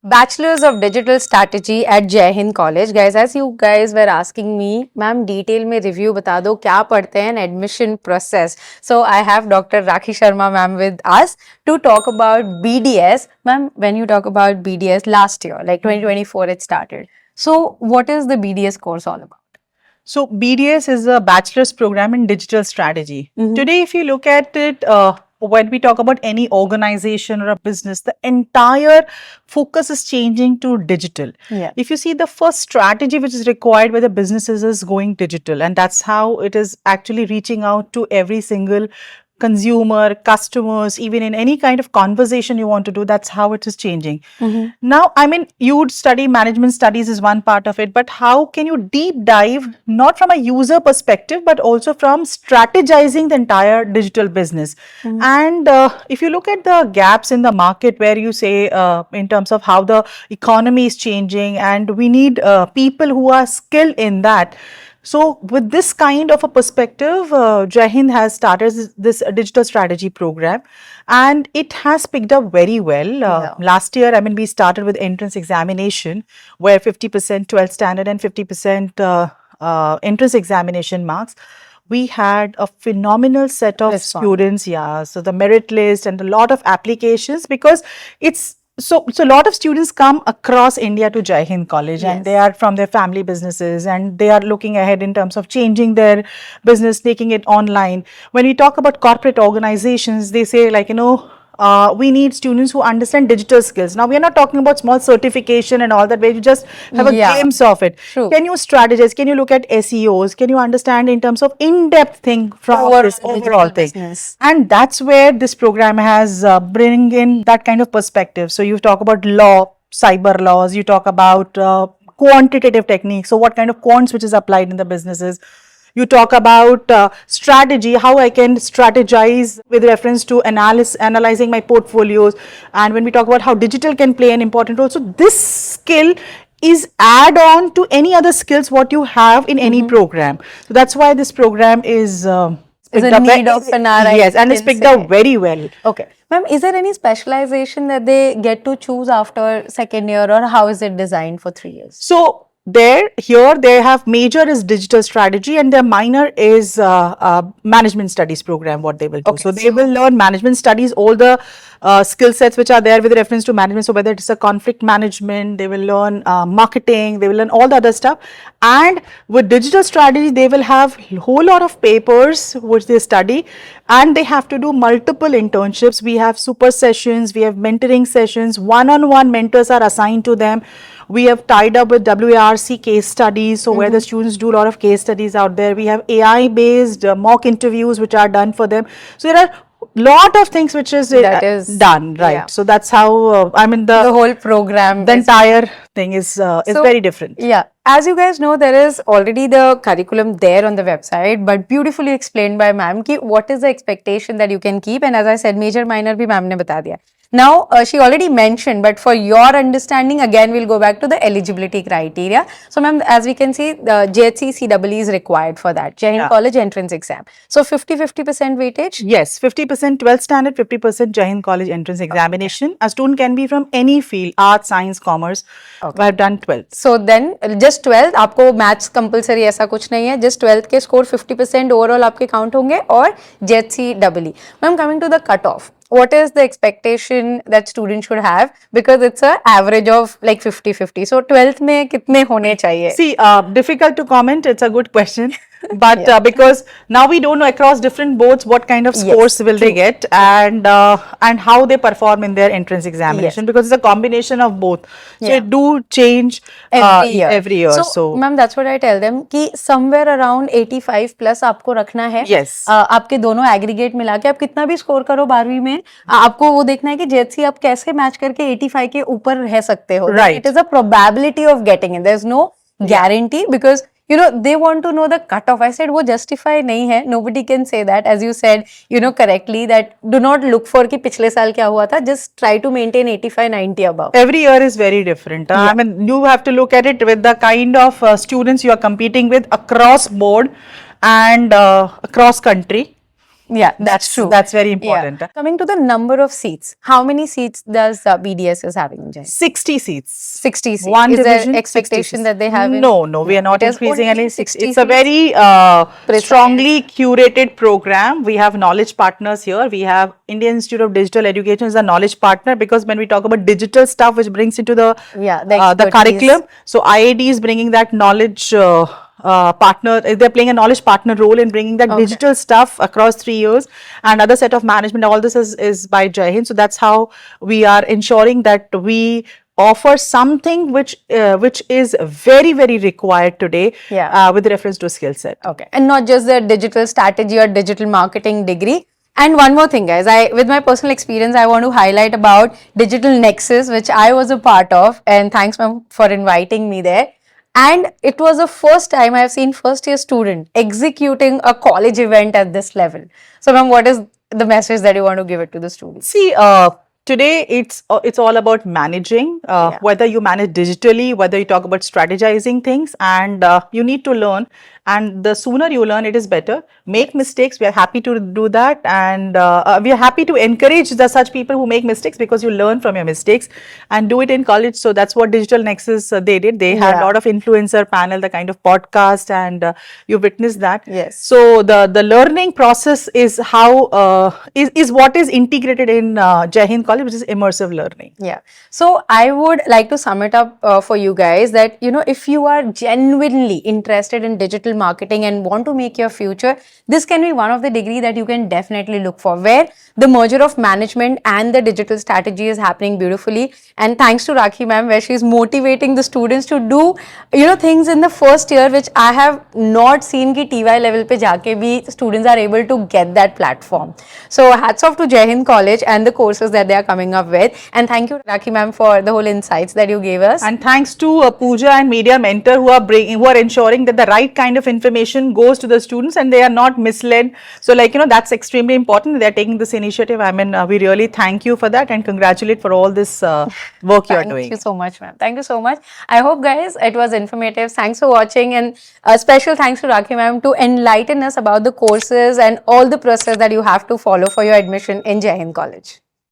Bachelor's of Digital Strategy at Jai Hind College. Guys, as you guys were asking me, ma'am, detail में review बता दो क्या पढ़ते हैं admission process. So I have Dr. Rakhi Sharma ma'am with us to talk about BDS. Ma'am, when you talk about BDS last year, like 2024 it started. So what is the BDS course all about? So BDS is a bachelor's program in digital strategy. Today, if you look at it, when we talk about any organization or a business, the entire focus is changing to digital. Yeah. If you see, the first strategy which is required by the businesses is going digital, and that's how it is actually reaching out to every single consumer, customers, even in any kind of conversation you want to do, that's how it is changing. Now, I mean, you would study management studies is one part of it, but how can you deep dive, not from a user perspective, but also from strategizing the entire digital business? And if you look at the gaps in the market where you say in terms of how the economy is changing and we need people who are skilled in that. So with this kind of a perspective, Jai Hind has started this digital strategy program, and it has picked up very well. Last year, I mean, we started with entrance examination where 50% 12th standard and 50% entrance examination marks. We had a phenomenal set of students, yeah. So the merit list and a lot of applications, because it's so a lot of students come across India to Jai Hind College, and they are from their family businesses and they are looking ahead in terms of changing their business, taking it online. When we talk about corporate organizations, they say like, we need students who understand digital skills. Now, we are not talking about small certification and all that, where you just have a glimpse of it. True. Can you strategize? Can you look at SEOs? Can you understand in terms of in-depth thing from this overall thing? Business. And that's where this program has bring in that kind of perspective. So you talk about law, cyber laws, you talk about quantitative techniques. So what kind of quants which is applied in the businesses? You talk about strategy, how I can strategize with reference to analyzing my portfolios. And when we talk about how digital can play an important role, so this skill is add on to any other skills what you have in any program. So that's why this program is a need of an RI. Yes, and it's picked up very well. Okay. Ma'am, is there any specialization that they get to choose after second year, or how is it designed for 3 years? So here they have major is digital strategy and their minor is management studies program, what they will do. So they will learn management studies, all the skill sets which are there with reference to management. So whether it's a conflict management, they will learn marketing, they will learn all the other stuff. And with digital strategy, they will have a whole lot of papers which they study, and they have to do multiple internships. We have super sessions, we have mentoring sessions, one-on-one mentors are assigned to them. We have tied up with WARC case studies, so where the students do a lot of case studies out there. We have AI-based mock interviews which are done for them. So there are lot of things which is done, right? Yeah. So that's how I mean the whole program, the entire thing is very different. Yeah, as you guys know, there is already the curriculum there on the website, but beautifully explained by ma'am ki what is the expectation that you can keep. And as I said, major minor bhi ma'am ne bata diya. Now, she already mentioned, but for your understanding, again, we'll go back to the eligibility criteria. So, ma'am, as we can see, the JHC CEE is required for that, Jai Hind College entrance exam. So, 50% weightage? Yes, 50% 12th standard, 50% Jai Hind College entrance examination. A student can be from any field, arts, science, commerce. I have done 12th. So, then, just 12th, आपको maths compulsory ऐसा कुछ नहीं है, just 12th के score 50% overall आपके count होंगे और JHC EE. Ma'am, coming to the cutoff. What is the expectation that students should have, because it's a average of like 50-50. So 12th में कितने होने चाहिए? See, difficult to comment. It's a good question. But because now we don't know across different boards what kind of scores will they get, and how they perform in their entrance examination, because it's a combination of both. So it do change every year. So ma'am, that's what I tell them कि somewhere around 85 plus आपको रखना है. Yes. आपके दोनों aggregate मिला के आप कितना भी स्कोर करो 12वीं में, आपको वो देखना है कि JHC आप कैसे मैच करके 85 के ऊपर रह सकते हो. Right. It is a probability of getting it. There's no guarantee, because they want to know the cutoff. I said, वो justify नहीं है. Nobody can say that. As you said, correctly, that do not look for कि पिछले साल क्या हुआ था. Just try to maintain 85-90 above. Every year is very different. I mean, you have to look at it with the kind of students you are competing with across board and across country. Yeah, that's true. That's very Yeah. important. Coming to the number of seats, how many seats does BDS is having in Jain? 60 seats. 60 seats. One Is division, there 60 expectation seats. that they have? No, we are not It is increasing only any 60 It's a seats. very Precise. strongly curated program. We have knowledge partners here. We have Indian Institute of Digital Education as a knowledge partner, because when we talk about digital stuff, which brings into the Yeah, the the expertise. curriculum. So IID is bringing that knowledge partner. They're playing a knowledge partner role in bringing that Okay. digital stuff across 3 years, and other set of management. All this is by Jai Hind. So that's how we are ensuring that we offer something which is very required today, Yeah. with reference to skill set. Okay. And not just the digital strategy or digital marketing degree. And one more thing, guys, with my personal experience, I want to highlight about Digital Nexus, which I was a part of. And thanks, ma'am, for inviting me there. And it was the first time I have seen first year student executing a college event at this level. So, ma'am, what is the message that you want to give it to the students? See, today it's all about managing, Yeah. whether you manage digitally, whether you talk about strategizing things, and you need to learn. And the sooner you learn, it is better. Make mistakes. We are happy to do that, and we are happy to encourage the such people who make mistakes, because you learn from your mistakes, and do it in college. So that's what Digital Nexus they did. They had a Yeah. lot of influencer panel, the kind of podcast, and you witnessed that. Yes. So the learning process is how is what is integrated in Jai Hind College, which is immersive learning. Yeah. So I would like to sum it up for you guys that, if you are genuinely interested in digital marketing and want to make your future, this can be one of the degree that you can definitely look for, where the merger of management and the digital strategy is happening beautifully. And thanks to Rakhi ma'am, where she's motivating the students to do, things in the first year, which I have not seen ki TY level pe jaake bhi students are able to get that platform. So hats off to Jai Hind College and the courses that they are coming up with. And thank you, Rakhi ma'am, for the whole insights that you gave us. And thanks to Pooja and Media Mentor, who are ensuring that the right kind of information goes to the students and they are not misled. So that's extremely important. They are taking this initiative. I mean, we really thank you for that and congratulate for all this work you are doing. Thank you so much, ma'am. Thank you so much. I hope, guys, it was informative. Thanks for watching, and a special thanks to Rakhi ma'am to enlighten us about the courses and all the process that you have to follow for your admission in Jai Hind College.